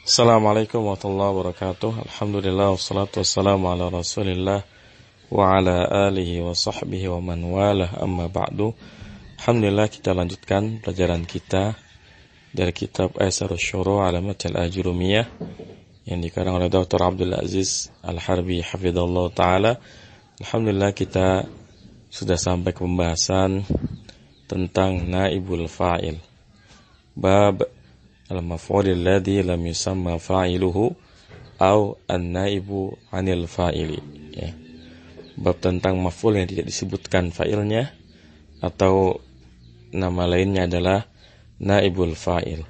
Assalamualaikum warahmatullahi wabarakatuh. Alhamdulillah wassalatu wassalamu ala Rasulillah wa ala alihi wa sahbihi wa man walah, amma ba'du. Alhamdulillah, kita lanjutkan pelajaran kita dari kitab Aisarus Syuru' ala Matal Ajurumiyah yang dikarang oleh Dr. Abdul Aziz Al-Harbi hafizallahu taala. Alhamdulillah, kita sudah sampai ke pembahasan tentang naibul fa'il. Bab al-maf'ul alladhi lam yusamma fa'iluhu au an-naibu 'anil fa'ili, ya. Bab tentang maf'ul yang tidak disebutkan fa'ilnya atau nama lainnya adalah naibul fa'il.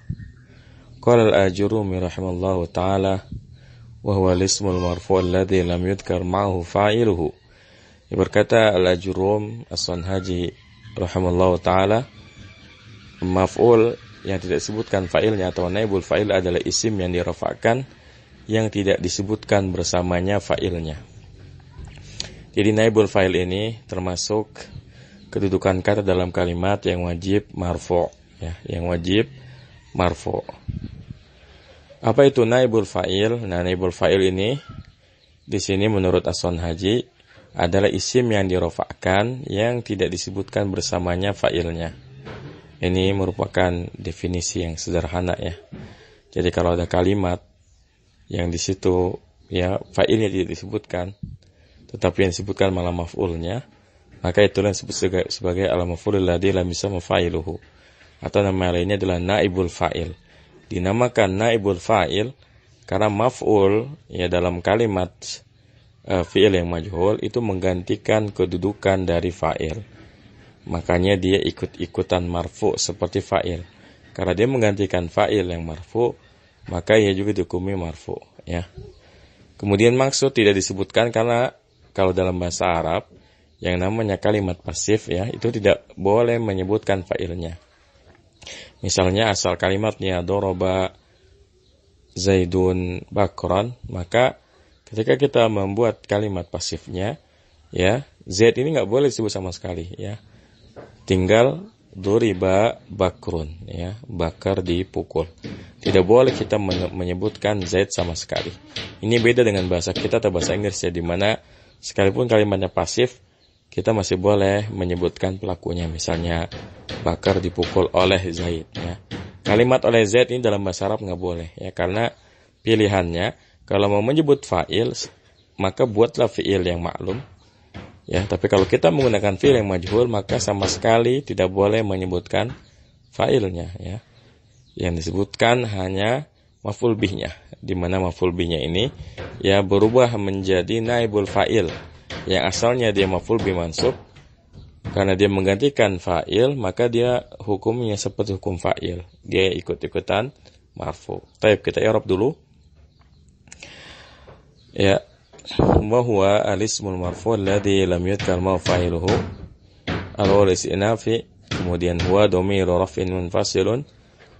Qala al-Ajurumi rahimallahu ta'ala wa huwa al-ismul marfu' alladhi lam yudhkar ma'ahu fa'iluhu. Berkata al-Ajurum As-Sanhaji rahimallahu ta'ala, maf'ul yang tidak disebutkan fa'ilnya atau naibul fa'il adalah isim yang dirafa'kan yang tidak disebutkan bersamanya fa'ilnya. Jadi naibul fa'il ini termasuk kedudukan kata dalam kalimat yang wajib marfu', ya, yang wajib marfu'. Apa itu naibul fa'il? Nah, naibul fa'il ini di sini menurut As-Sanhaji adalah isim yang dirafa'kan yang tidak disebutkan bersamanya fa'ilnya. Ini merupakan definisi yang sederhana, ya. Jadi kalau ada kalimat yang di situ ya fa'ilnya tidak disebutkan, tetapi yang disebutkan malah maf'ulnya, maka itulah yang disebut sebagai al-maf'ulul ladzi lam yusamma fa'iluhu, atau nama lainnya adalah naibul fa'il. Dinamakan naibul fa'il karena maf'ul ya dalam kalimat fi'il yang majhul itu menggantikan kedudukan dari fa'il. Makanya dia ikut-ikutan marfu seperti fa'il. Karena dia menggantikan fa'il yang marfu, maka ia juga dihukumi marfu, ya. Kemudian maksud tidak disebutkan karena kalau dalam bahasa Arab yang namanya kalimat pasif, ya, itu tidak boleh menyebutkan fa'ilnya. Misalnya asal kalimatnya doroba Zaidun bakran, maka ketika kita membuat kalimat pasifnya, ya, Zaid ini nggak boleh disebut sama sekali, ya. Tinggal duriba bakrun, ya, bakar dipukul. Tidak boleh kita menyebutkan Zaid sama sekali. Ini beda dengan bahasa kita atau bahasa Inggris, ya, di mana sekalipun kalimatnya pasif, kita masih boleh menyebutkan pelakunya. Misalnya bakar dipukul oleh Zaid, ya. Kalimat oleh Zaid ini dalam bahasa Arab nggak boleh, ya, karena pilihannya kalau mau menyebut fa'il maka buatlah fi'il yang maklum. Ya, tapi kalau kita menggunakan fi'il yang majhul maka sama sekali tidak boleh menyebutkan fa'ilnya, ya. Yang disebutkan hanya maf'ul bihnya, di mana maf'ul bihnya ini ya berubah menjadi naibul fa'il. Yang asalnya dia maf'ul bih mansub, karena dia menggantikan fa'il maka dia hukumnya seperti hukum fa'il. Dia ikut-ikutan marfu. Baik, kita i'rab dulu. Ya. Wa huwa al-ismul marfu' alladhi lam yudhkar ma fa'iluhu. Al-awwal istinafi, kemudian huwa dhamiru raf'in munfasilun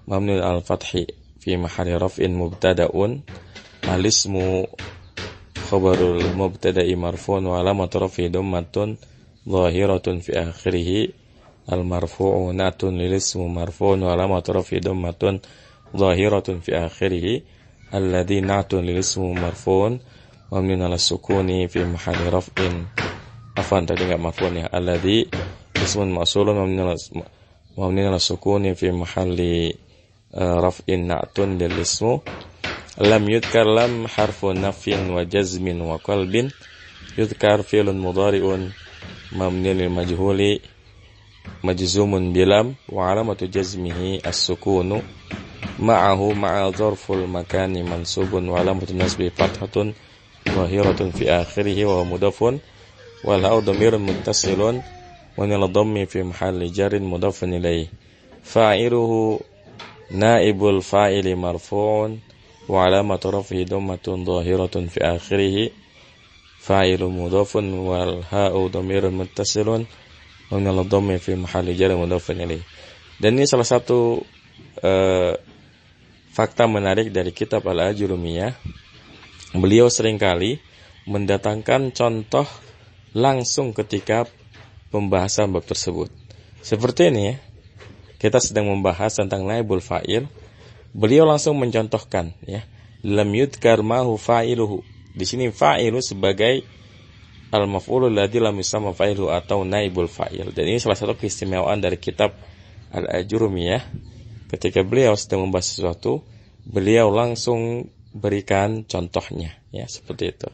mabniun al-fathi fi mahalli raf'in mubtada'un. Al-ismu khabarul mubtada'i marfu'un wa alamatu raf'i dhammatun dhahiratun fi akhirih. Al-marfu'u natun lil-ismu marfu'un wa alamatu raf'i dhammatun dhahiratun fi akhirih. Alladhi natun lil-ismu marfu'un mabniun ala sukuni fi mahalli raf'in. Afwan, tadi enggak maf'ul, ya. Alladzi ismun mausulun mabniun ala sukuni fi mahalli raf'in na'tun lil ismu. Lam yudhkar lam harfu nafyin wa jazmin wa qalbin. Yudhkar fi'lun mudhari'un mabniun lil majhuli majzumun bilam wa alamatu jazmihi as-sukunu ma'ahu ma'a dzarful makani mansubun wa alamatu nasbi fathatun zahiratun fi akhirih wa mudafun wal ha'u dhamirun muttasilun wa nil dhammi fi mahalli jarrin mudafun ilaih. Fa'iluhu naibul fa'ili marfu'un wa alamatu raf'ihi dhammatun zahiratun fi akhirih. Fa'ilu mudafun wal ha'u dhamirun muttasilun wa nil dhammi fi mahalli jarrin mudafun ilaih. Dan ini salah satu fakta menarik dari kitab Al-Ajurumiyah. Beliau seringkali mendatangkan contoh langsung ketika pembahasan bab tersebut. Seperti ini, ya. Kita sedang membahas tentang naibul fa'il. Beliau langsung mencontohkan, ya. lam yudkar mahu fa'iluhu. Di sini fa'ilu sebagai al-maf'ulul ladzi lam yusamma fa'iluhu atau naibul fa'il. Dan ini salah satu keistimewaan dari kitab Al-Ajurumiyah. Ketika beliau sedang membahas sesuatu, beliau langsung berikan contohnya, ya, seperti itu.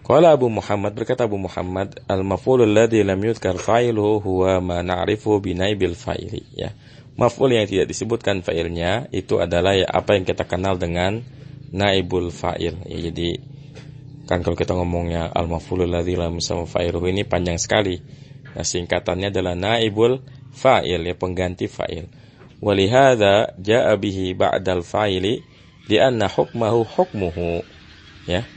Qala Abu Muhammad, berkata Abu Muhammad, al-maf'ulul ladzi lam yudkar fa'iluhu huwa ma na'rifu bi naibil fa'ili, ya. Maf'ul yang tidak disebutkan fa'ilnya itu adalah ya apa yang kita kenal dengan naibul fa'il. Ya, jadi kan kalau kita ngomongnya al-maf'ulul ladzi lam yusamma fa'iluhu ini panjang sekali. Nah, singkatannya adalah naibul fa'il, ya, pengganti fa'il. Walihada ja'a bihi ba'dal fa'ili li'anna hukmahu hukmuhu, ya.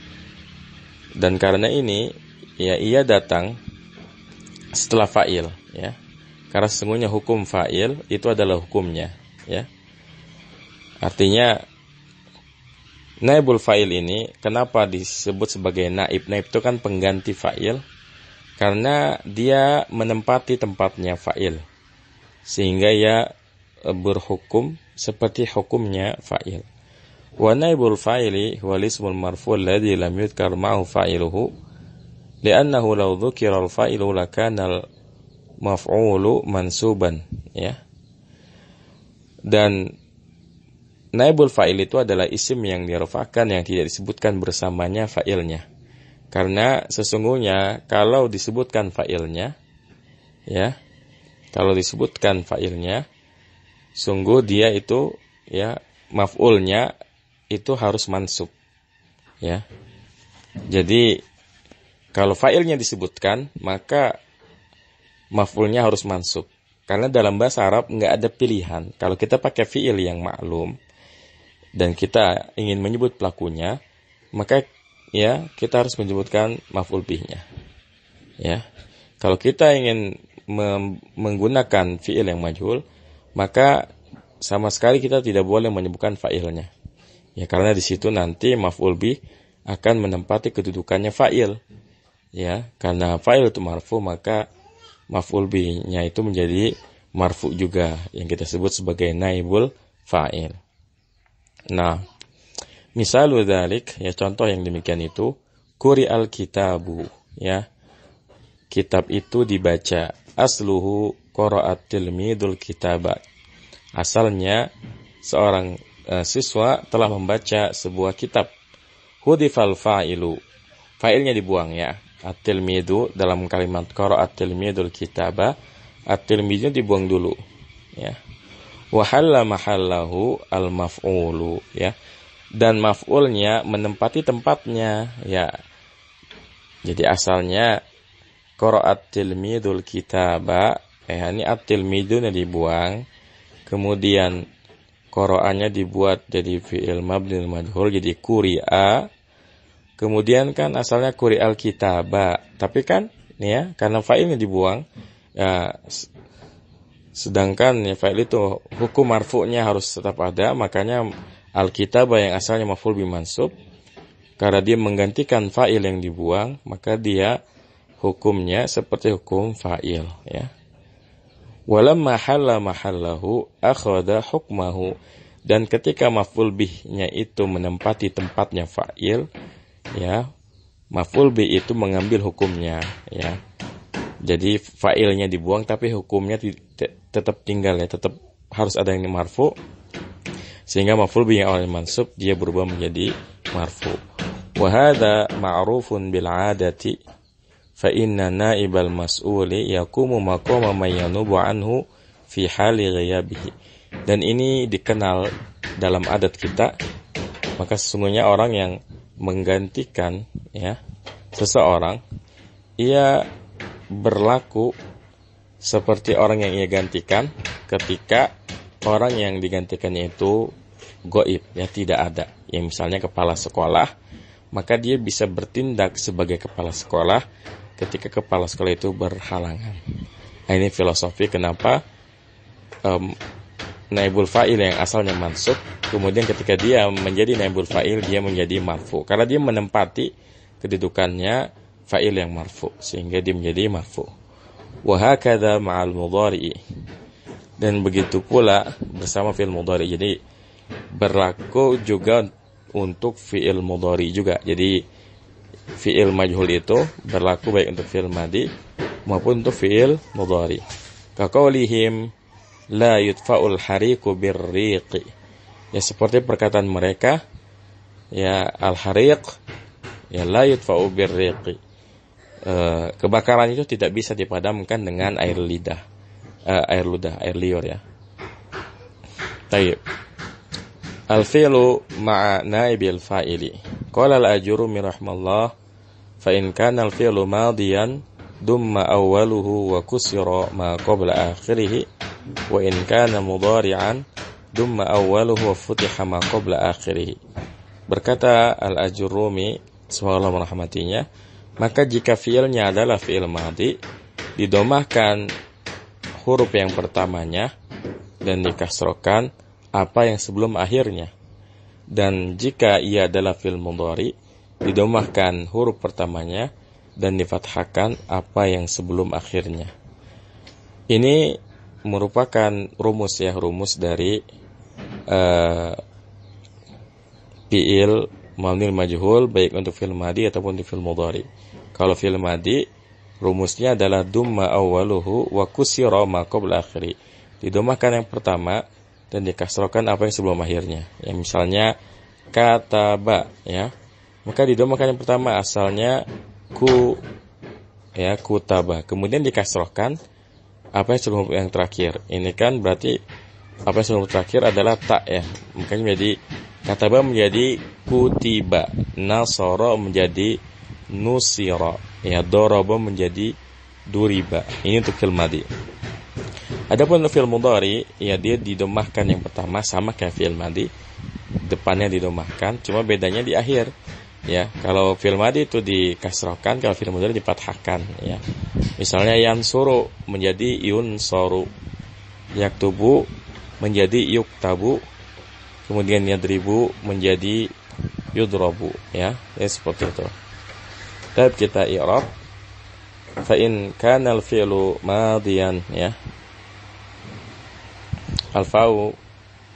Dan karena ini ya ia datang setelah fa'il, ya. Karena sesungguhnya hukum fa'il itu adalah hukumnya, ya. Artinya naibul fa'il ini kenapa disebut sebagai naib? Naib itu kan pengganti fa'il karena dia menempati tempatnya fa'il, sehingga ia berhukum seperti hukumnya fa'il. Wa naibul fa'ili huwa ismul marfu' alladhi lam yudhkar ma'ahu fa'iluhu li'annahu law dhukira al-fa'ilu lakana al-maf'ulu mansuban, ya. Dan naibul fa'il itu adalah isim yang dirafa'kan yang tidak disebutkan bersamanya fa'ilnya. Karena sesungguhnya kalau disebutkan fa'ilnya, ya, kalau disebutkan fa'ilnya, sungguh dia itu, ya, maf'ulnya itu harus mansub, ya. Jadi kalau fa'ilnya disebutkan, maka maf'ulnya harus mansub. Karena dalam bahasa Arab nggak ada pilihan. Kalau kita pakai fi'il yang maklum dan kita ingin menyebut pelakunya, maka ya kita harus menyebutkan maf'ul bihnya, ya. Kalau kita ingin menggunakan fi'il yang majhul, maka sama sekali kita tidak boleh menyebutkan fa'ilnya. Ya, karena di situ nanti maf'ul bih akan menempati kedudukannya fa'il. Ya, karena fa'il itu marfu, maka maf'ul bihnya itu menjadi marfu juga yang kita sebut sebagai naibul fa'il. Nah, misalu dzalik, ya, contoh yang demikian itu quri'al kitabu, ya. Kitab itu dibaca. Asluhu qara'at tilmidul kitabat. Asalnya seorang siswa telah membaca sebuah kitab. Hudifal fa'ilu. Fa'ilnya dibuang, ya. At-tilmidu dalam kalimat qara'at tilmidul kitaba, at-tilmidu dibuang dulu, ya. Wa halla mahallahu al-maf'ulu, ya. Dan maf'ulnya menempati tempatnya, ya. Jadi asalnya qara'at tilmidul kitaba, ini at-tilmiduna dibuang, kemudian qira'ahnya dibuat jadi fi'il mabnil majhul jadi quri'a. Kemudian kan asalnya quri'al kitaba, tapi kan ya karena fa'ilnya dibuang, ya, sedangkan ya fa'il itu hukum marfu'nya harus tetap ada, makanya al-kitaba yang asalnya maf'ul bi mansub, karena dia menggantikan fa'il yang dibuang, maka dia hukumnya seperti hukum fa'il, ya. Walamma halla mahallahu akhadha hukmahu, dan ketika maf'ul bihnya itu menempati tempatnya fa'il, ya, maf'ul bih itu mengambil hukumnya, ya. Jadi fa'ilnya dibuang tapi hukumnya tetap tinggal, ya, tetap harus ada yang marfu, sehingga maf'ul bih yang awalnya mansub dia berubah menjadi marfu. Wa hadza ma'rufun bil 'adati fa inna naibal mas'uli yaqumu maqama man yanubu anhu fi hali ghayabihi. Dan ini dikenal dalam adat kita, maka sesungguhnya orang yang menggantikan, ya, seseorang, ia berlaku seperti orang yang ia gantikan ketika orang yang digantikannya itu gaib, ya, tidak ada. Ya, misalnya kepala sekolah, maka dia bisa bertindak sebagai kepala sekolah ketika kepala sekolah itu berhalangan. Nah, ini filosofi kenapa naibul fa'il yang asalnya mansub, kemudian ketika dia menjadi naibul fa'il dia menjadi marfu, karena dia menempati kedudukannya fa'il yang marfu, sehingga dia menjadi marfu. Wa hakadha ma'al mudhari'i, dan begitu pula bersama fi'il mudhari. Jadi berlaku juga untuk fi'il mudhari juga. Jadi fi'il majhul itu berlaku baik untuk fi'il madi maupun untuk fi'il mudhari. Kaqaulihim la yudfa'ul hariqu birriqi. Ya seperti perkataan mereka, ya al-hariq ya la yudfa'u birriqi. Kebakaran itu tidak bisa dipadamkan dengan air lidah. Air liur ya. Tayyib. Al-fi'lu ma'a naibil fa'ili. Qala al-ajurumi rahmallah, fa in kana al-fi'lu madiyan dumma awwaluhu wa kusira ma qabla akhirih, wa in kana mudhari'an dumma awwaluhu wa futiha ma qabla akhirih. Berkata al-ajurumi, semoga Allah merahmatinya, maka jika fi'ilnya adalah fi'il madi, didomahkan huruf yang pertamanya dan dikasrokan apa yang sebelum akhirnya. Dan jika ia adalah fi'il mudhari, didomahkan huruf pertamanya dan difathahkan apa yang sebelum akhirnya. Ini merupakan rumus dari fi'il mabni majhul baik untuk fi'il madi ataupun untuk fi'il mudhari. Kalau fi'il madi rumusnya adalah dumma awwaluhu wa kusira ma qabla akhiri. Didomahkan yang pertama dan dikasrokan apa yang sebelum akhirnya. Ya, misalnya kataba ya. Maka didomahkan yang pertama asalnya kutaba. Kemudian dikasrokan apa yang sebelum yang terakhir. Ini kan berarti apa yang sebelum terakhir adalah tak ya. Makanya menjadi kataba menjadi kutiba, nasara menjadi nusira, ya daraba menjadi duriba. Ini untuk fi'il madi. Adapun untuk fi'il mudhari, ya dia didomahkan yang pertama sama kayak fi'il madi, depannya didomahkan, cuma bedanya di akhir. Ya, kalau fi'il madi itu dikasrokan, kalau fi'il mudhari difathahkan. Ya, misalnya yansuru menjadi yunsoru, yaktubu menjadi yuktabu, kemudian yadribu menjadi yudrabu. Ya seperti itu. Dan kita i'rab, fa in kana al-fi'lu madiyan ya, al-fa'u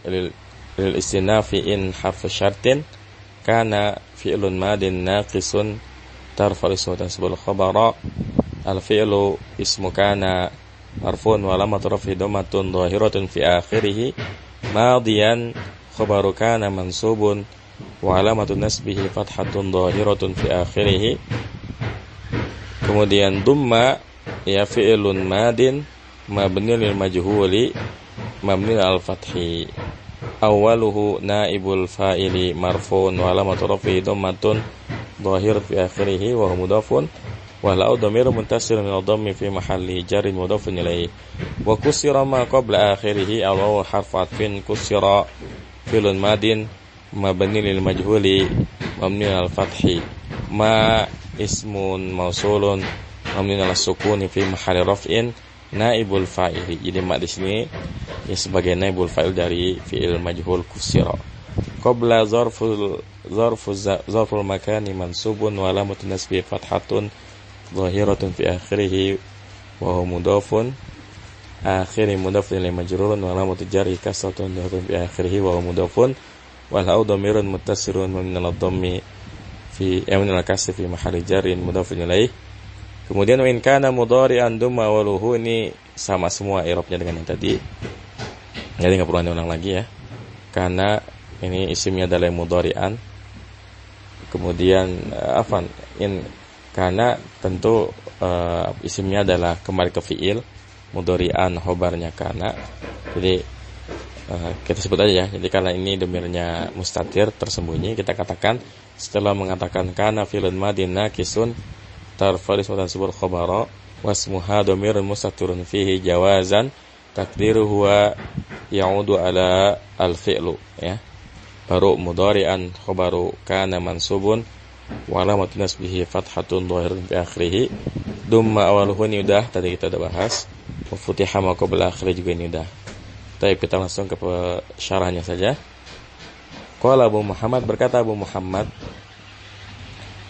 lil istinafi in harfu syartin, kana fi'lun madin naqisun tarfa'u ismutan sebul khabara, al-fi'lu ismu kana marfu'un wa alamatu raf'i dhammatun dhahiratun fi akhirih, madiyan khabaru kana mansubun wa alamatu nasbihi fathatun dhahiratun fi akhirih. Kemudian dumma ya fi'lun madin mabni lil majhuli mabni al fathi, awwaluhu naibul fa'ili marfu'un wa alamatu raf'ihi dhammatun dhahir fi akhirih wa huwa mudhafun wa lau dhamirun muntasilun min dhammi fi mahalli jarrin mudhafun ilayhi, wa kusira ma qabla akhirih aw harfu atfin kusira fi'lun madin mabni lil majhuli mabni al fathi, ma ismun mausulun mabni ala sukuni fi mahalli raf'in naibul fa'ili. Jadi mak di sini ya sebagai naibul fa'il dari fi'il majhul kusira. Qabla zarful makani mansubun wa alamatu nasbi fathatun dhahiratun fi akhirih wa huwa mudhafun, akhiri mudhafun ila majrurun wa alamatu jarri kasratun dhahiratun fi akhirih wa huwa mudhafun, wal au dhamirun muttasirun mabni ala dhammi fi amnil kasri fi mahalli jarrin mudhafun ilaih. Kemudian in kana mudhari'an dumma waluhu, ini sama semua i'rabnya dengan yang tadi. Jadi enggak perlu diulang lagi ya. Karena ini isimnya adalah mudhari'an. Kemudian in kana tentu isimnya adalah kembali ke fi'il, mudhari'an khobarnya kana. Jadi kita sebut aja ya. Jadi karena ini dhamirnya mustatir, tersembunyi, kita katakan setelah mengatakan kana fi'lun madin naqisun tarfa'u ismutan subul khabara wasmuha dhamirun mustatirun fihi jawazan takdiruhu huwa ya'udu ala al-fi'lu ya. Baru mudhari'an khabaru kana mansubun wa alamatu nasbihi fathatun dhahiratun fi akhirih, dumma awaluhu ini udah tadi kita udah bahas, wa futiha ma qabla akhirih juga ini udah. Baik, kita langsung ke syarahnya saja. Qala Abu Muhammad, berkata Abu Muhammad,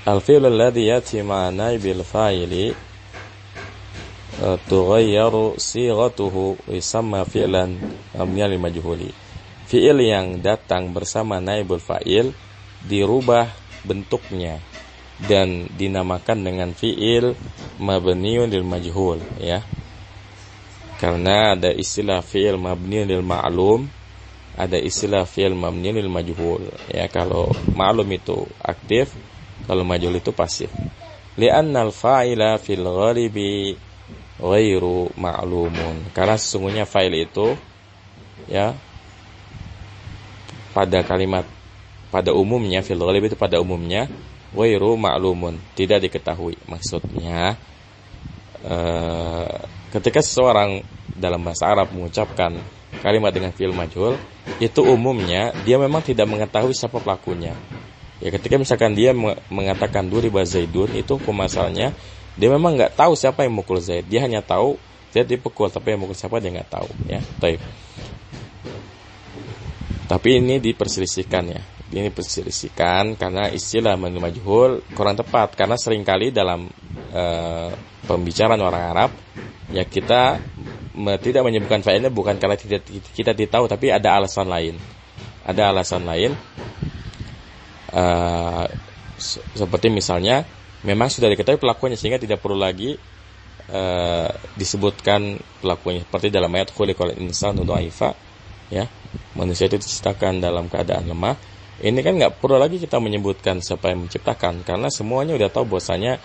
al-fi'lu alladhi yati ma'a naibil fa'ili tughayyaru sighatuhu wa yusamma fi'lan mabniyan lil majhuli. Fi'il yang datang bersama naibul fa'il dirubah bentuknya dan dinamakan dengan fi'il mabniun lil majhul, ya. Karena ada istilah fi'il mabniun lil ma'lum, ada istilah fi'il mabniun lil majhul, ya. Kalau ma'lum itu aktif, kalau majhul itu pasif. Li'annal fa'ila fil ghalibi ghairu ma'lumun. Karena sesungguhnya fa'il itu, ya, pada kalimat, pada umumnya, fil ghalib itu pada umumnya, ghairu ma'lumun, tidak diketahui. Maksudnya ketika seseorang dalam bahasa Arab mengucapkan kalimat dengan fi'il majhul, itu umumnya dia memang tidak mengetahui siapa pelakunya. Ya, ketika misalkan dia mengatakan duriba Zaidun, itu pemasalnya dia memang nggak tahu siapa yang mukul Zaid. Dia hanya tahu Zaid dipukul, tapi yang mukul siapa dia nggak tahu, ya. Baik. Tapi ini diperselisihkan, ya. Ini diperselisihkan karena istilah mabniul majhul kurang tepat, karena seringkali dalam pembicaraan orang Arab, ya, kita tidak menyebutkan fa'ilnya bukan karena kita tidak tahu, tapi ada alasan lain. Ada alasan lain, seperti misalnya memang sudah diketahui pelakunya sehingga tidak perlu lagi disebutkan pelakunya. Seperti dalam ayat khuliqal insanu dha'ifa, ya, manusia itu diciptakan dalam keadaan lemah. Ini kan nggak perlu lagi kita menyebutkan siapa yang menciptakan, karena semuanya udah tahu bahwasanya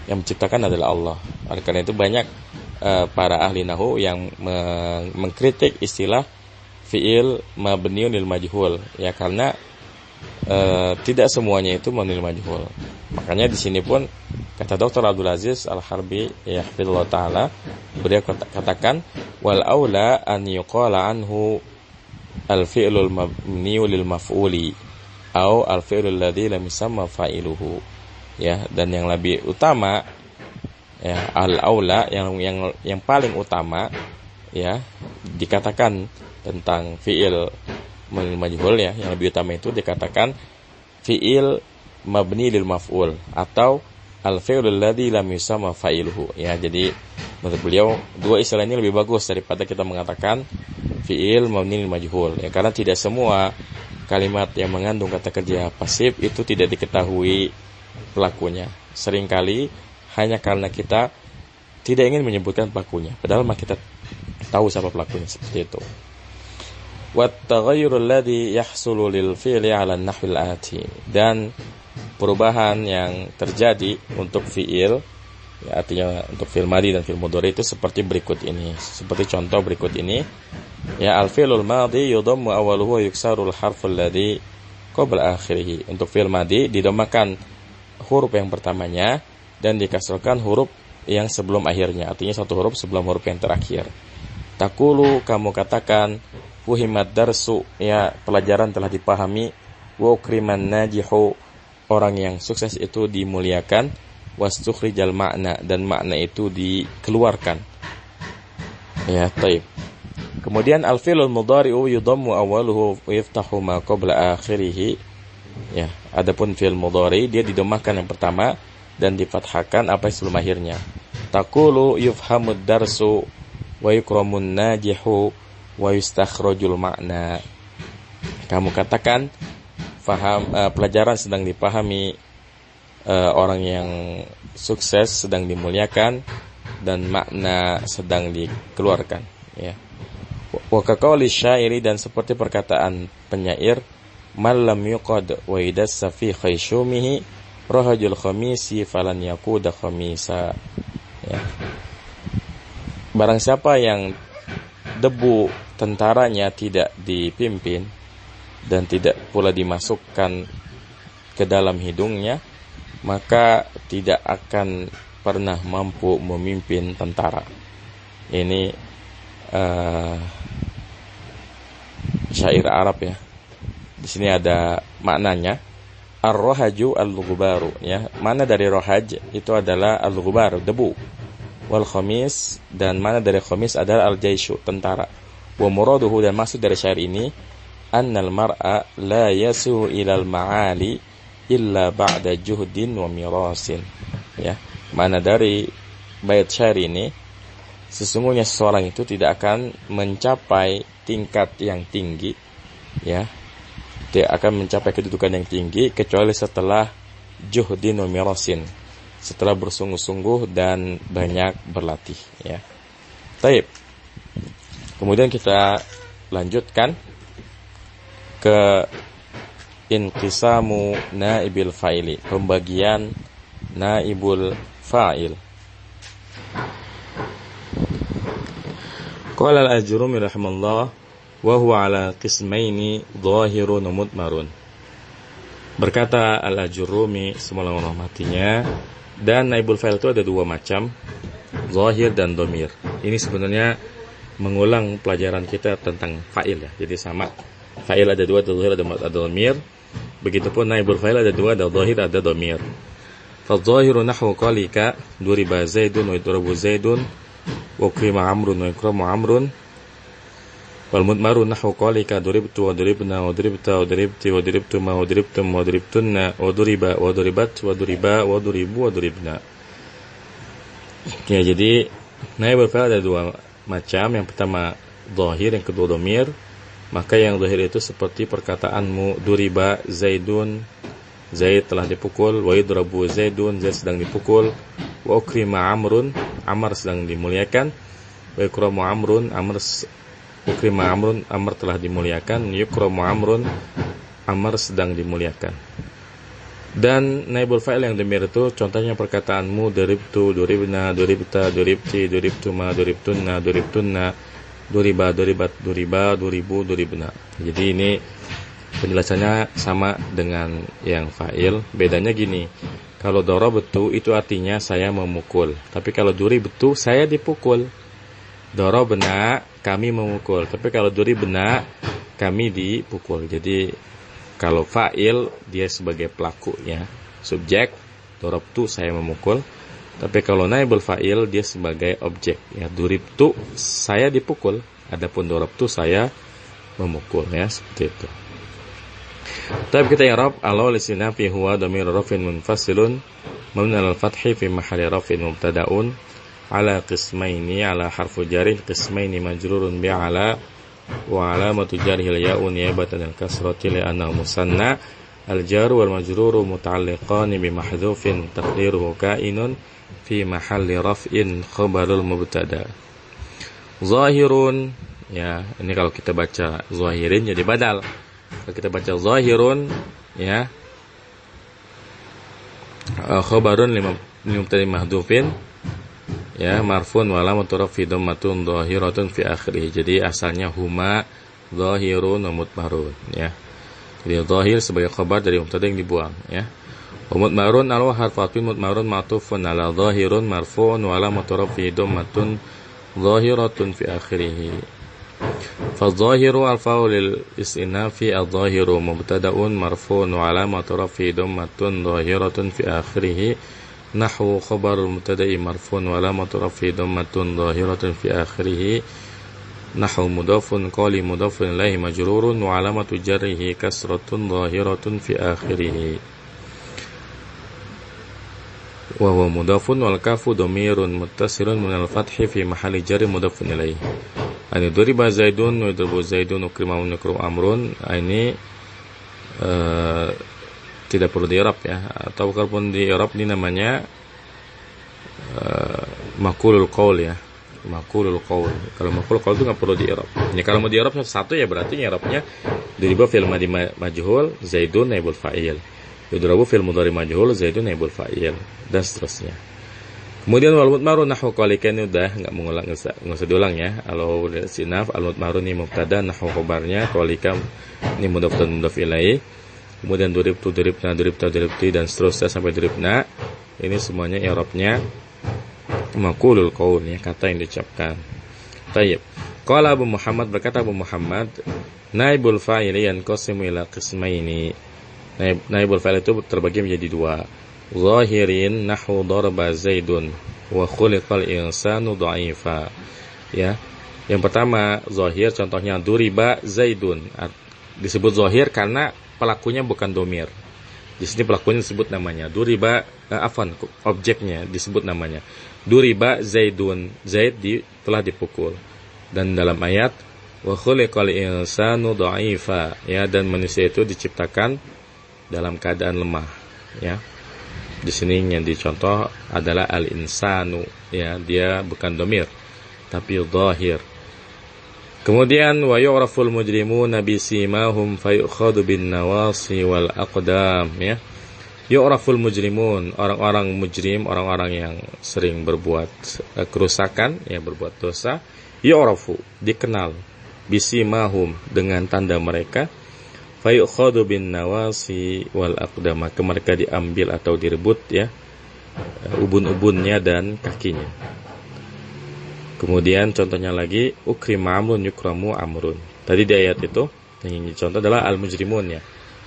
yang menciptakan adalah Allah. Oleh karena itu banyak para ahli nahwu yang mengkritik istilah fi'il mabniun lil majhul, ya, karena tidak semuanya itu mabniul majhul. Makanya di sini pun kata Dr. Abdul Aziz Al-Harbi, ya, hafizallahu taala, beliau katakan wal aula an yuqala anhu al-fi'lul mabniu lil maf'uli atau al-fi'lul ladzi lam yusamma fa'iluhu, ya. Dan yang lebih utama, ya, al-aula, yang paling utama, ya, dikatakan tentang fi'il majhul, ya, yang lebih utama itu dikatakan fi'il mabni lil maf'ul atau al-fi'lul ladzi lam yusamma fa'iluhu, ya. Jadi menurut beliau dua istilah ini lebih bagus daripada kita mengatakan fi'il mabni lil majhul, ya, karena tidak semua kalimat yang mengandung kata kerja pasif itu tidak diketahui pelakunya. Seringkali hanya karena kita tidak ingin menyebutkan pelakunya, padahal kita tahu siapa pelakunya, seperti itu. Wat-taghayyur alladhi yahsulu lil fi'li 'ala an-nahwil ati, dan perubahan yang terjadi untuk fi'il, ya, artinya untuk fi'il madhi dan fi'il mudhari itu seperti berikut ini. Seperti contoh berikut ini, ya, al-fi'lul madhi yudhammu awwaluhu wa yuksarul harful ladhi qabla akhirih. Untuk fi'il madhi didhammakan huruf yang pertamanya dan dikasrahkan huruf yang sebelum akhirnya, artinya satu huruf sebelum huruf yang terakhir. Taqulu, kamu katakan, fuhimat darsu, ya, pelajaran telah dipahami, wa ukriman najihu, orang yang sukses itu dimuliakan, wastukhrijal makna, dan makna itu dikeluarkan, ya. Taib. Kemudian al-fi'lul mudhari'u yudhammu awwaluhu wa yaftahu ma qabla akhirih, ya. Adapun fi'il mudhari dia didhammahkan yang pertama dan difathahkan apa yang sebelum akhirnya. Taqulu yufhamud darsu wa yukramun najihu wa yustakhrajul makna. Kamu katakan pelajaran sedang dipahami, orang yang sukses sedang dimuliakan, dan makna sedang dikeluarkan, ya. Wa kaqauli syairi, dan seperti perkataan penyair, man lam yuqad wa idassa fi khayshumihi rahajul khamisi falan yaquda khamisa, ya. Barang siapa yang debu tentaranya tidak dipimpin dan tidak pula dimasukkan ke dalam hidungnya, maka tidak akan pernah mampu memimpin tentara. Ini syair Arab, ya. Di sini ada maknanya, ar-rahaju al-ghubaru, ya. Mana dari rohaj itu adalah al-ghubar, debu. Wal khamis, dan mana dari khamis adalah al-jaishu, tentara. Wa muraduhu, dan maksud dari syair ini, annal mar'a la yasuhu ilal ma'ali illa ba'da juhdin wa mirasin, ya. Mana dari bait syair ini, sesungguhnya seseorang itu tidak akan mencapai tingkat yang tinggi, ya, tidak akan mencapai kedudukan yang tinggi kecuali setelah juhdin wa mirasin, setelah bersungguh-sungguh dan banyak berlatih, ya. Baik. Kemudian kita lanjutkan ke inqisamu naibil fa'ili, pembagian naibul fa'il. Qala al-Ajurumi rahimallah wa huwa ala qismaini dhahirun wa mudmarun. Berkata al-Ajurumi, semoga Allah rahmatinya, dan naibul fa'il itu ada dua macam, zahir dan dhamir. Ini sebenarnya mengulang pelajaran kita tentang fa'il, ya. Jadi sama. Fa'il ada dua, ada zahir, ada dhamir. Begitupun naibul fa'il ada dua, ada zahir, ada dhamir. Fadh-dhahiru nahwu qalika duriba zaidun wa yudrabu zaidun wa qima amrun wa ikramu amrun. Wal mudmaru nahwu qalika duribtu wa duribna wa duribta wa duribti wa duribtuma wa duribtum wa duribtunna wa duriba wa duribat wa duriba wa duribu wa duribna. Ya, jadi naibul fa'il ada dua macam. Yang pertama zahir, yang kedua dhamir. Maka yang zahir itu seperti perkataanmu, duriba zaidun, Zaid telah dipukul, wa yudrabu zaidun, Zaid sedang dipukul, wa ukrima amrun, Amr sedang dimuliakan, wa yukramu amrun, ukrima amrun, Amr telah dimuliakan, yukramu amrun, Amr sedang dimuliakan. Dan naibul fa'il yang dhamir itu contohnya perkataanmu, duribtu, duribna, duribta, duribti, duribtuma, duribtunna, duribtunna, duriba, duribat, duriba, duribu, duribna. Jadi ini penjelasannya sama dengan yang fa'il. Bedanya gini, kalau darabtu itu artinya saya memukul, tapi kalau duribtu saya dipukul. Darabna kami memukul, tapi kalau duribna kami dipukul. Jadi kalau fa'il dia sebagai pelakunya, subjek, darabtu saya memukul. Tapi kalau naibul fa'il dia sebagai objek, ya. Duribtu saya dipukul, adapun darabtu saya memukul, ya, seperti itu. Tapi kita i'rab al-awwal istinafi huwa dhamir raf'in munfasilun mabni 'ala al-fathi fi mahalli raf'in mubtada'un ala qismaini ala harfu jarin qismaini majrurun bi 'ala wa 'alamatu jarhi al-ya'u niyabatan al-kasrati li'annahu musanna al-jaru wal majruru muta'alliqan bi mahdhufin taqdiruhu ka'inun fi mahalli raf'in khabarul mubtada. Zahirun, ya, ini kalau kita baca zahirin jadi badal. Kalau kita baca zahirun, ya, khabarun limubtadi mahdhufin, ya, marfun wa alamatu raf'i dhammatun zahiratun fi akhirih. Jadi asalnya huma zahirun wa mudmarun, ya. Jadi zahir sebagai khabar dari mubtada yang dibuang, ya. Wa mudmarun al harfatun mudmarun ma'tufun ala zahirun marfu'un wa alamatu raf'i dhammatun zahiratun fi akhirih. فالظاهر الفاء للاستئناف الظاهر مبتدأ مرفوع وعلامة رفعه ضمة ظاهرة في آخره نحو خبر المبتدأ مرفوع وعلامة رفعه ضمة ظاهرة في آخره نحو مضاف قال مضاف إليه مجرور وعلامة جره كسرة ظاهرة في آخره وهو مضاف والكاف ضمير متصل من الفتح في محل جر مضاف إليه. Ini duriba zaidun wa yudribu zaidun ukrimamun yukrim amrun. Ini tidak perlu di-i'rab, ya. Atau kalaupun di-i'rab ini namanya maqulul qaul, ya. Maqulul qaul. Kalau maqulul qaul itu enggak perlu di-i'rab. Ya, kalau mau di-i'rab satu ya berarti i'rabnya duriba fil madhi majhul zaidun naibul fa'il. Yudrabu fil mudhari majhul zaidun naibul fa'il dan seterusnya. Kemudian wal mudmaru nahwu qalika, ini udah enggak mengulang, enggak usah diulang, ya. Al sinaf al mudmaru ini mubtada, nahwu khabarnya, qalika ini mudhaf dan mudhaf ilaih. Kemudian duribtu, duribna, duribta, duribti dan seterusnya sampai duribna. Ini semuanya i'rabnya maqulul qaul, ya, kata yang diucapkan. Baik. Qala Abu Muhammad, berkata Abu Muhammad, naibul fa'ili yanqasimu ila qismaini. Naibul fa'il itu terbagi menjadi dua. Zahirin nahwu daraba zaidun wa khuliqal insanu dha'ifa, ya. Yang pertama zahir, contohnya duriba zaidun. Disebut zahir karena pelakunya bukan domir. Di sini pelakunya disebut namanya. Duriba objeknya disebut namanya. Duriba zaidun, Zaid telah dipukul. Dan dalam ayat Wa khuliqal insanu dha'ifa, ya, dan manusia itu diciptakan dalam keadaan lemah, ya. Di sini yang dicontoh adalah al-insanu, ya, dia bukan dhamir tapi dhahir. Kemudian wa yu'raful mujrimuna bisimahum fayukhadhu bin nawasi wal aqdam, ya. Yu'raful mujrimun, orang-orang mujrim, orang-orang yang sering berbuat kerusakan, ya, berbuat dosa, yu'rafu, dikenal, bisimahum, dengan tanda mereka, fayukhadhu bin nawasi wal aqdam, maka mereka diambil atau direbut, ya, ubun-ubunnya dan kakinya. Kemudian contohnya lagi, ukrim amrun yukramu amrun. Tadi di ayat itu yang contoh adalah al-mujrimun, ya.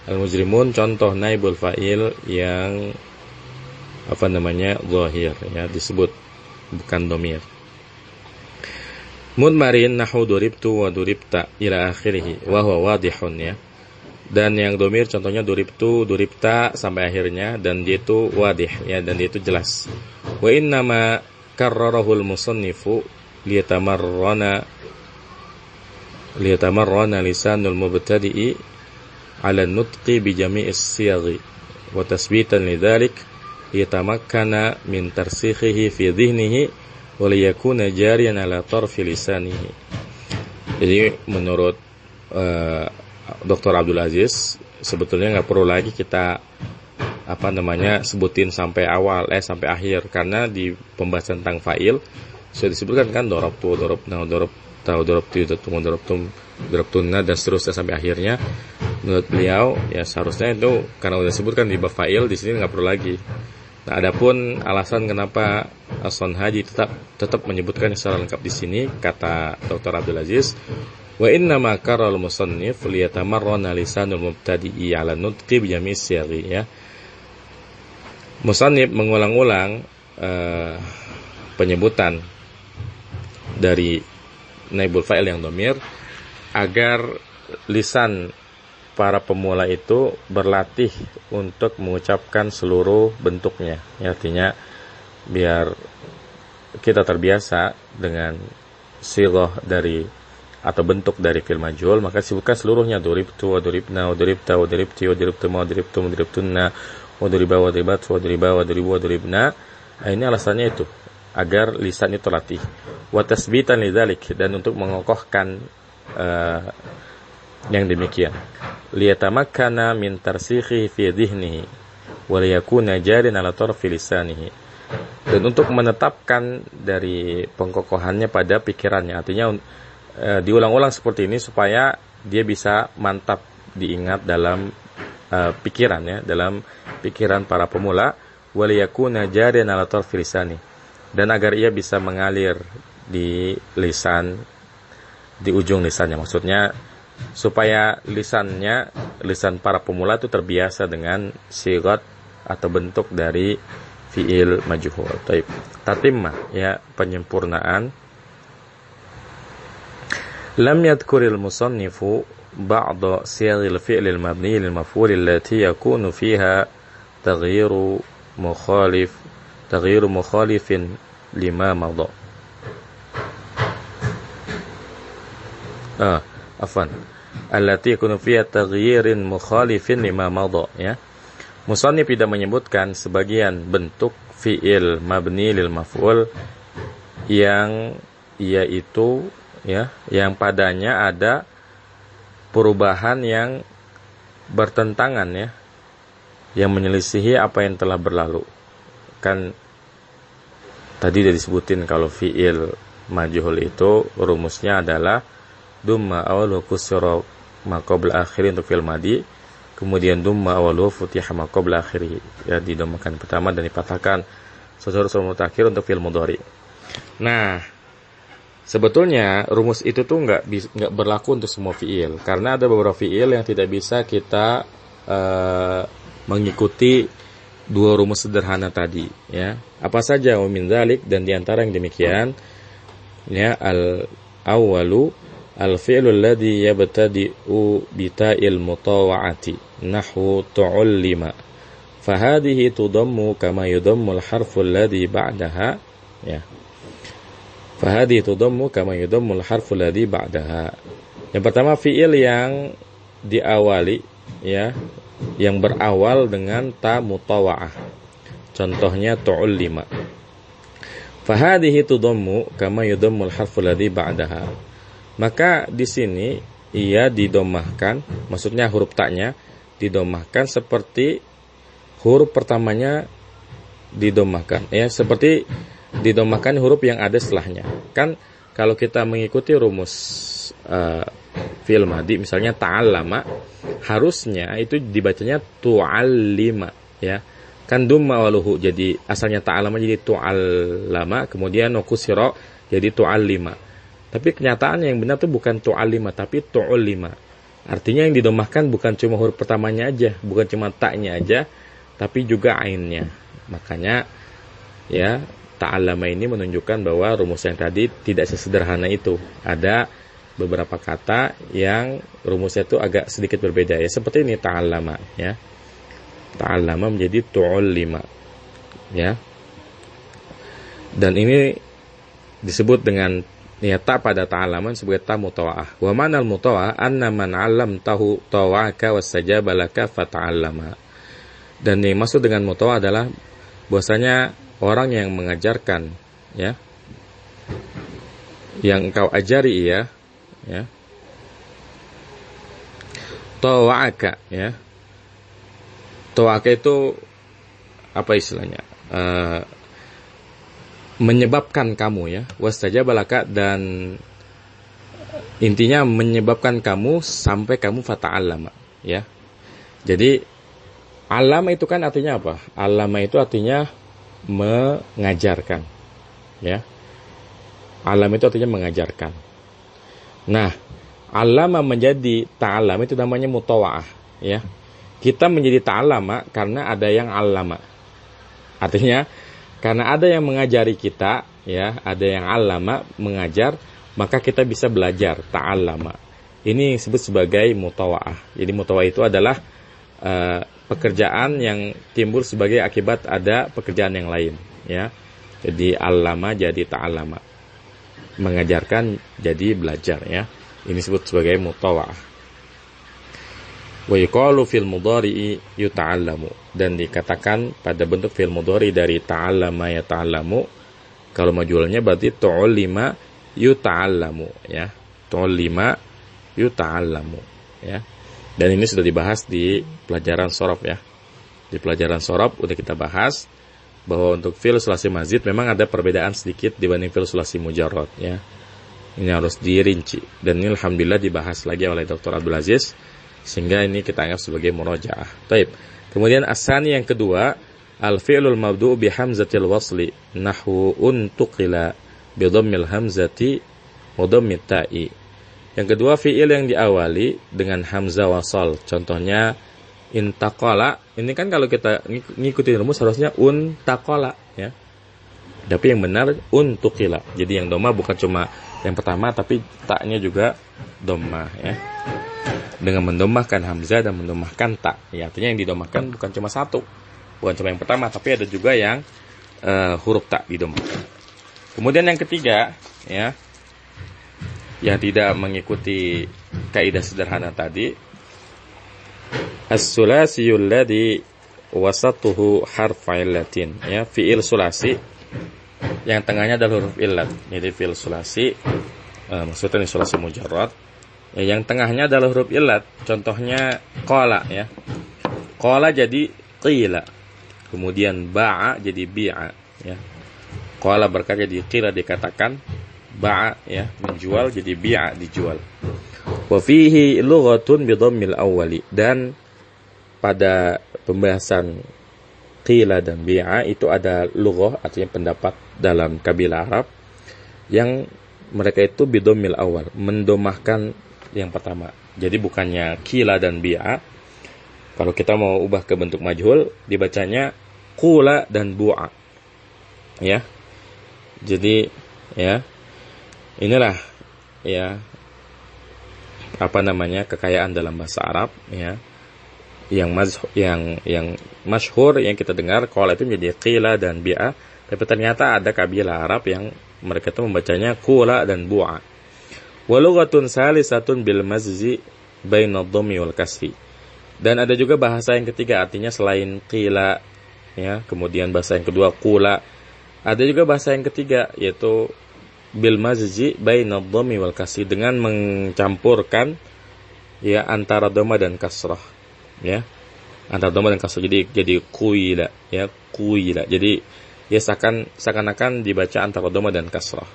Al-mujrimun contoh naibul fa'il yang zahir, ya, disebut bukan dhamir. Mudmarin nahu duribtu wa duribta ila akhirih wa huwa wadihun, ya. Dan yang dhamir contohnya duribtu, duribta sampai akhirnya, dan dia itu wadih, ya, dan dia itu jelas. Wa innama karrarahul musannifu liyatamarrana lisanul mubtadi'i ala nutqi bi jami'is siyaghi wa tasbitan lidzalik liyatamakkana min tarsikhihi fi dhihnihi wa liyakuna jariyan ala tarfi lisanihi. Jadi menurut Dr. Abdul Aziz, sebetulnya nggak perlu lagi kita sebutin sampai awal sampai akhir, karena di pembahasan tentang fa'il sudah disebutkan kan dorabtu, dorabna, dorabta, dorabtu, dorabtunna, dan seterusnya sampai akhirnya. Menurut beliau, ya, seharusnya itu karena sudah disebutkan di bab fa'il, di sini nggak perlu lagi. Nah, adapun alasan kenapa As-Sanhaji tetap menyebutkan secara lengkap di sini, kata Dr. Abdul Aziz, wa inna ma karal musannif liyatamarrana lisanul mubtadi'i ala nutqi bi jami'is siyaghi, ya. Musannif mengulang-ulang penyebutan dari naibul fa'il yang dhamir agar lisan para pemula itu berlatih untuk mengucapkan seluruh bentuknya, ya, artinya biar kita terbiasa dengan sighah dari atau bentuk dari fi'il majhul, maka sibukkan seluruhnya, duribtu wa duribna wa duribta wa duribti wa duribtuma wa duribtum wa duribtunna wa duriba wa duribat wa duriba wa duribu wa duribna. Nah, ini alasannya itu agar lisan itu latih, wa tasbitan lidzalik, dan untuk mengokohkan yang demikian, liyatamakkana min tarsikhi fi dhihnihi wa liyakuna jarin ala tarfi lisanihi, dan untuk menetapkan dari pengkokohannya pada pikirannya, artinya diulang-ulang seperti ini supaya dia bisa mantap diingat dalam pikirannya, dalam pikiran para pemula, wa liyakuna jarin ala tarfi lisani, dan agar ia bisa mengalir di lisan, di ujung lisannya, maksudnya supaya lisan para pemula itu terbiasa dengan sigat atau bentuk dari fi'il majhul. Tatimah, ya, penyempurnaan. Lam yadhkuril musannifu ba'da siyaghil fi'lil mabni lil maf'ul allati yakunu fiha taghyiru mukhalifin lima madha. Allati yakunu fiha taghyirin mukhalifin lima madha, ya. Musannif tidak menyebutkan sebagian bentuk fi'il mabni lil maf'ul yang yaitu, ya, yang padanya ada perubahan yang bertentangan, ya, yang menyelisihi apa yang telah berlalu. Kan tadi sudah disebutin kalau fi'il majhul itu rumusnya adalah dumma awaluhu kusra ma qabla akhiri untuk fi'il madi, kemudian dumma awaluhu futiha ma qabla akhiri, ya, didomahkan pertama dan dipatahkan sesuatu sebelum terakhir untuk fi'il mudhari. Nah, sebetulnya rumus itu tuh nggak berlaku untuk semua fi'il, karena ada beberapa fi'il yang tidak bisa kita mengikuti dua rumus sederhana tadi, ya. Apa saja? Wa min dzalik, dan diantara yang demikian, ya, al-awwalu al-fi'lu alladhi yabtadi'u bita'il mutawa'ati nahwu tu'allima, fahadhihi tudammu kama yudammu al-harfu alladhi ba'daha, ya. Fahadhihi tudammu kama yudammu al-harfu alladhi ba'daha. Yang pertama fiil yang diawali, ya, yang berawal dengan ta mutawa'ah. Contohnya tu'allima. Fahadhihi tudammu kama yudammul harful ladzi ba'daha. Maka di sini ia didomahkan, maksudnya huruf taknya didomahkan seperti huruf pertamanya didomahkan, ya, seperti didomahkan huruf yang ada setelahnya. Kan kalau kita mengikuti rumus fi'il madhi, misalnya ta'allama, harusnya itu dibacanya tu'allima, ya. Kan dumma waluhu, jadi asalnya ta'allama jadi tu'allama, kemudian nukusira jadi tu'allima. Tapi kenyataannya yang benar itu bukan tu'allima, tapi tu'allima. Artinya yang didomahkan bukan cuma huruf pertamanya aja, bukan cuma taknya aja, tapi juga ainnya. Makanya ya, ta'allama ini menunjukkan bahwa rumus yang tadi tidak sesederhana itu. Ada beberapa kata yang rumusnya itu agak sedikit berbeda, ya. Seperti ini ta'allama, ya. Ta'allama menjadi tu'allima, ya. Dan ini disebut dengan, ya, ta pada ta'allama sebagai ta mutawa'ah. Wa manal mutawa'ah anna man 'allamtahu tawa'aka wastajaba laka fata'allama. Dan yang maksud dengan mutawa'ah adalah bahwasanya orang yang mengajarkan, ya, yang engkau ajari, ya, tawa'aka, ya. Tawa'aka itu apa istilahnya? Menyebabkan kamu, ya, wastajaba laka, dan intinya menyebabkan kamu sampai kamu fata'allama, ya. Jadi alama itu kan artinya apa? Alama itu artinya mengajarkan, ya. Alam itu artinya mengajarkan. Nah, alama menjadi ta'alama itu namanya mutawa'ah, ya. Kita menjadi ta'alama karena ada yang alama. Artinya karena ada yang mengajari kita, ya, ada yang alama mengajar, maka kita bisa belajar ta'alama. Ini disebut sebagai mutawa'ah. Jadi mutawa'ah itu adalah pekerjaan yang timbul sebagai akibat ada pekerjaan yang lain, ya. Jadi alama jadi ta'alama, mengajarkan jadi belajar, ya. Ini disebut sebagai mutawa'ah. Wa yuqalu fil mudhari'i yuta'allamu, dan dikatakan pada bentuk fil mudhari dari ta'allama ya ta'allamu, kalau majhulnya berarti tu'allima yuta'allamu, ya. Tu'allima yuta'allamu, ya. Dan ini sudah dibahas di pelajaran shorof, ya. Di pelajaran shorof udah kita bahas bahwa untuk fi'il sulasi mazid memang ada perbedaan sedikit dibanding fi'il sulasi mujarrad, ya. Ini harus dirinci, dan ini alhamdulillah dibahas lagi oleh Dr. Abdul Aziz, sehingga ini kita anggap sebagai murajaah. Baik. Kemudian asani yang kedua, al-fi'lul mabdu'u bi hamzatil wasli nahwu untuqila bi dhammil hamzati wa dhammit ta'i. Yang kedua, fi'il yang diawali dengan hamzah wasal. Contohnya intaqala. Ini kan kalau kita ngikutin rumus harusnya untaqala, ya. Tapi yang benar untuqila. Jadi yang dhamma bukan cuma yang pertama, tapi taknya juga dhamma, ya. Dengan mendomahkan hamzah dan mendomahkan tak, ya. Artinya yang didomahkan bukan cuma satu, bukan cuma yang pertama, tapi ada juga yang huruf tak didomahkan. Kemudian yang ketiga, ya, yang tidak mengikuti kaidah sederhana tadi, as-sulasiyul ladzi wasatuhu harf illatin, ya, fi'il sulasi yang tengahnya adalah huruf illat. Jadi fi'il sulasi maksudnya ini sulasi mujarrad, ya, yang tengahnya adalah huruf illat. Contohnya qala, ya. Qala jadi qila. Kemudian ba'a jadi bi'a, ya. Qala berkata jadi qila dikatakan, ba'a, ya, menjual jadi bi'a dijual. Wa fihi lughatun bi dhammil awwali, dan pada pembahasan qila dan bi'a itu ada lughah, artinya pendapat dalam kabilah Arab yang mereka itu bi dhammil awal, mendomahkan yang pertama. Jadi bukannya qila dan bi'a, kalau kita mau ubah ke bentuk majhul dibacanya qula dan bu'a, ya. Jadi, ya, inilah, ya, apa namanya, kekayaan dalam bahasa Arab, ya, yang masyhur yang kita dengar qala itu menjadi qila dan bi'a, tapi ternyata ada kabilah Arab yang mereka itu membacanya qula dan bu'a. Wa lughatun salisatun bil mazzi bainad dhammi wal kasri. Dan ada juga bahasa yang ketiga, artinya selain qila, ya, kemudian bahasa yang kedua qula, ada juga bahasa yang ketiga yaitu bil mazzi bainad dhammi wal kasri, dengan mencampurkan ya antara dhamma dan kasrah, ya. Antara dhamma dan kasrah, jadi qila, ya, qila. Jadi ya seakan-akan dibaca antara dhamma dan kasrah.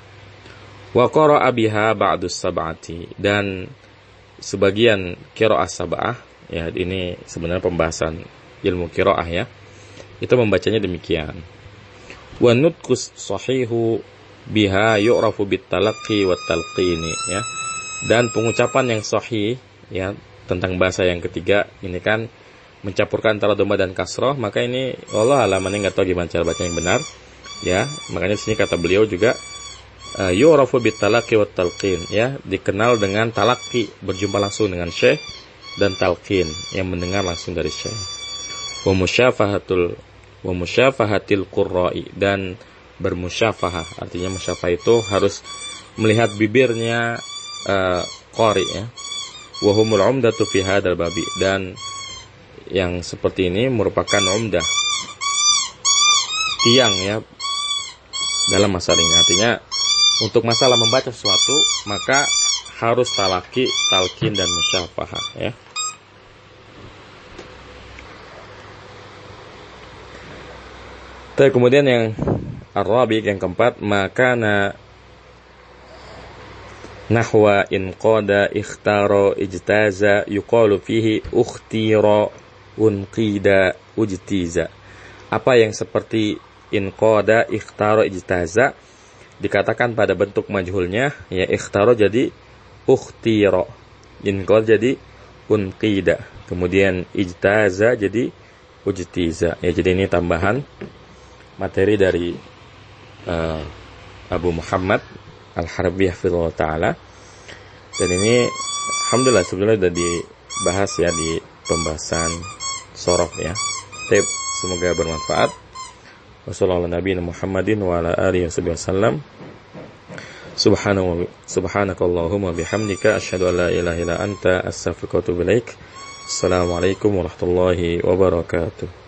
Wa qara'a biha ba'dus sab'ati, dan sebagian qiraah sab'ah, ya, ini sebenarnya pembahasan ilmu qiraah, ya, itu membacanya demikian. Wa nutqus sahihu biha yu'rafu bittalaqqi wat talqini, ya. Dan pengucapan yang sahih, ya, tentang bahasa yang ketiga ini kan mencampurkan antara dhamma dan kasrah, maka ini Allah alam, ini enggak tahu gimana cara baca yang benar, ya. Makanya di sini kata beliau juga yu'rafu bittalaqqi wat talqin, ya, dikenal dengan talaqi, berjumpa langsung dengan syekh, dan talqin, yang mendengar langsung dari syekh. Wa musyafahatil qurra'i, dan bermusyafahah, artinya musyafah itu harus melihat bibirnya qari, ya. Wa humul umdatu fi hadzal babi, dan yang seperti ini merupakan umdah, tiang, ya, dalam masalah ini. Artinya untuk masalah membaca sesuatu maka harus talaki, talqin, dan musyafahah, ya. Kemudian yang ar-rabi', yang keempat, makana nahwa inqada ikhtara ijtaza yuqalu fihi ukhtira unqida ujtiza. Apa yang seperti inqada ikhtara ijtaza dikatakan pada bentuk majhulnya, ya, ikhtara jadi ukhtira, inqada jadi unqida, kemudian ijtaza jadi ujtiza, ya. Jadi ini tambahan materi dari Abu Muhammad Al-Harbi hafizahullah ta'ala. Dan ini alhamdulillah sebelumnya sudah dibahas, ya, di pembahasan sorof, ya. Semoga bermanfaat. Wassalamualaikum warahmatullahi wabarakatuh wa ala alihi wasallam. Subhanakallahumma bihamdika asyhadu an la ilaha illa anta astaghfiruka wa atubu ilaik. Assalamualaikum warahmatullahi wabarakatuh.